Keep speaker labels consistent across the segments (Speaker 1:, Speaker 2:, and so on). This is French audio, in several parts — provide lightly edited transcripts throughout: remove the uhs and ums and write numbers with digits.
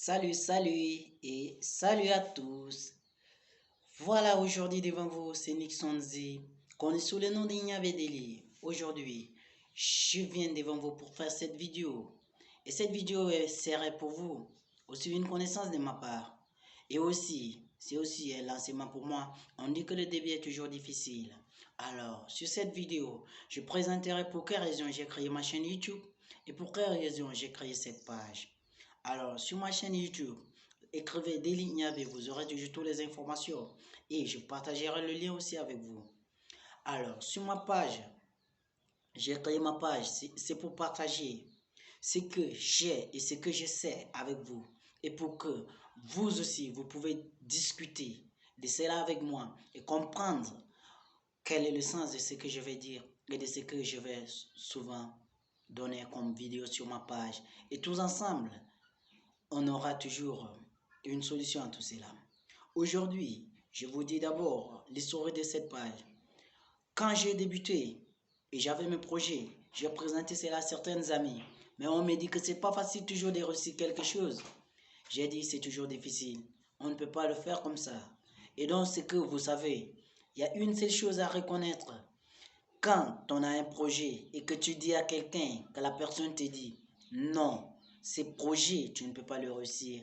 Speaker 1: Salut et salut à tous. Voilà, aujourd'hui devant vous, c'est Nixon Z, connu sous le nom d'Ignabedeli. Aujourd'hui, je viens devant vous pour faire cette vidéo. Et cette vidéo serait pour vous aussi une connaissance de ma part. Et aussi, c'est aussi un lancement pour moi. On dit que le début est toujours difficile. Alors, sur cette vidéo, je présenterai pour quelle raison j'ai créé ma chaîne YouTube et pour quelle raison j'ai créé cette page. Alors, sur ma chaîne YouTube, écrivez Deli Niabe, vous aurez toujours toutes les informations et je partagerai le lien aussi avec vous. Alors, sur ma page, j'ai créé ma page, c'est pour partager ce que j'ai et ce que je sais avec vous et pour que vous aussi, vous pouvez discuter de cela avec moi et comprendre quel est le sens de ce que je vais dire et de ce que je vais souvent donner comme vidéo sur ma page. Et tous ensemble, on aura toujours une solution à tout cela. Aujourd'hui, je vous dis d'abord l'histoire de cette page. Quand j'ai débuté et j'avais mes projets, j'ai présenté cela à certaines amies. Mais on me dit que c'est pas facile toujours de réussir quelque chose. J'ai dit c'est toujours difficile. On ne peut pas le faire comme ça. Et donc c'est que vous savez, il y a une seule chose à reconnaître. Quand on a un projet et que tu dis à quelqu'un, que la personne te dit non, ce projet, tu ne peux pas le réussir,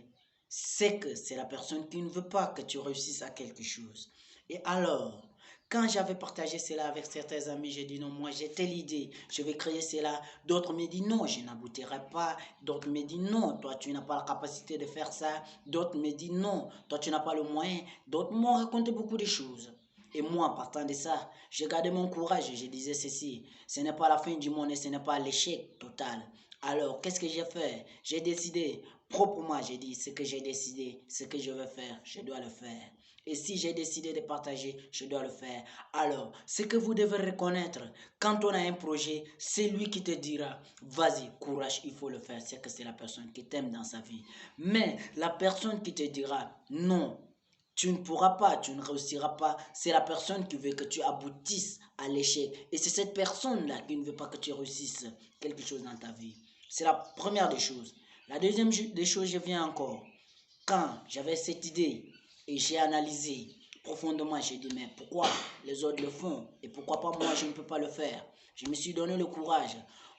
Speaker 1: c'est que c'est la personne qui ne veut pas que tu réussisses à quelque chose. Et alors, quand j'avais partagé cela avec certains amis, j'ai dit non, moi j'ai telle idée, je vais créer cela. D'autres me disent non, je n'aboutirai pas. D'autres me disent non, toi tu n'as pas la capacité de faire ça. D'autres me disent non, toi tu n'as pas le moyen. D'autres m'ont raconté beaucoup de choses. Et moi, partant de ça, j'ai gardé mon courage et je disais ceci, ce n'est pas la fin du monde et ce n'est pas l'échec total. Alors, qu'est-ce que j'ai fait? J'ai décidé, proprement, j'ai dit, ce que j'ai décidé, ce que je veux faire, je dois le faire. Et si j'ai décidé de partager, je dois le faire. Alors, ce que vous devez reconnaître, quand on a un projet, c'est lui qui te dira, vas-y, courage, il faut le faire. C'est que c'est la personne qui t'aime dans sa vie. Mais la personne qui te dira, non, tu ne pourras pas, tu ne réussiras pas. C'est la personne qui veut que tu aboutisses à l'échec. Et c'est cette personne-là qui ne veut pas que tu réussisses quelque chose dans ta vie. C'est la première des choses. La deuxième des choses, je viens encore. Quand j'avais cette idée et j'ai analysé profondément, j'ai dit, mais pourquoi les autres le font et pourquoi pas moi, je ne peux pas le faire? Je me suis donné le courage.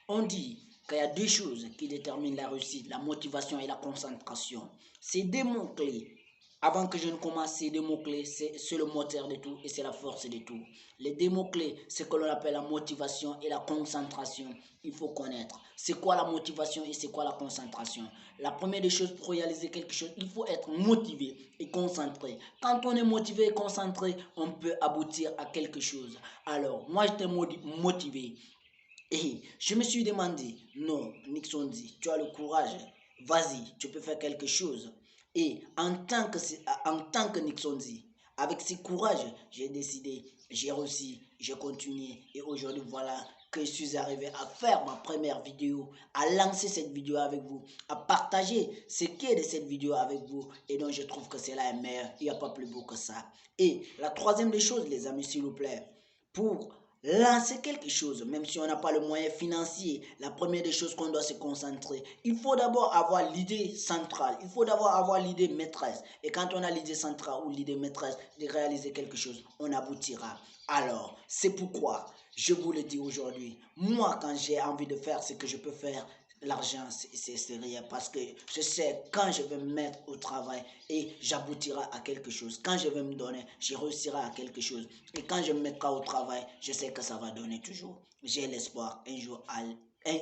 Speaker 1: On dit qu'il y a deux choses qui déterminent la réussite, la motivation et la concentration. C'est des mots-clés. Avant que je ne commence, ces deux mots-clés, c'est le moteur de tout et c'est la force de tout. Les deux mots-clés, c'est ce que l'on appelle la motivation et la concentration. Il faut connaître. C'est quoi la motivation et c'est quoi la concentration? La première des choses pour réaliser quelque chose, il faut être motivé et concentré. Quand on est motivé et concentré, on peut aboutir à quelque chose. Alors, moi, j'étais motivé. Et je me suis demandé, non, Nixon dit, tu as le courage, vas-y, tu peux faire quelque chose. Et en tant que Nixon dit, avec ce courage, j'ai décidé, j'ai réussi, j'ai continué. Et aujourd'hui, voilà que je suis arrivé à faire ma première vidéo, à lancer cette vidéo avec vous, à partager ce qui est de cette vidéo avec vous. Et donc, je trouve que cela est meilleur. Il n'y a pas plus beau que ça. Et la troisième des choses, les amis, s'il vous plaît, pour lancer quelque chose, même si on n'a pas le moyen financier, la première des choses qu'on doit se concentrer, il faut d'abord avoir l'idée centrale, il faut d'abord avoir l'idée maîtresse. Et quand on a l'idée centrale ou l'idée maîtresse de réaliser quelque chose, on aboutira. Alors, c'est pourquoi je vous le dis aujourd'hui, moi quand j'ai envie de faire ce que je peux faire, l'argent, c'est rien parce que je sais quand je vais me mettre au travail et j'aboutirai à quelque chose. Quand je vais me donner, je réussirai à quelque chose. Et quand je me mettrai au travail, je sais que ça va donner toujours. J'ai l'espoir, un jour,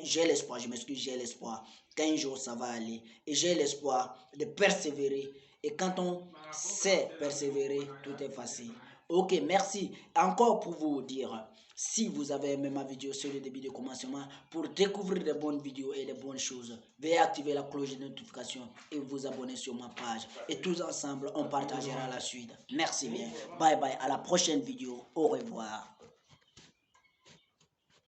Speaker 1: j'ai l'espoir, je m'excuse, j'ai l'espoir qu'un jour ça va aller. Et j'ai l'espoir de persévérer. Et quand on sait persévérer, tout est facile. Ok, merci. Encore pour vous dire, si vous avez aimé ma vidéo sur le début de commencement, pour découvrir de bonnes vidéos et de bonnes choses, veuillez activer la cloche de notification et vous abonner sur ma page. Et tous ensemble, on partagera la suite. Merci bien. Bye bye. À la prochaine vidéo. Au revoir.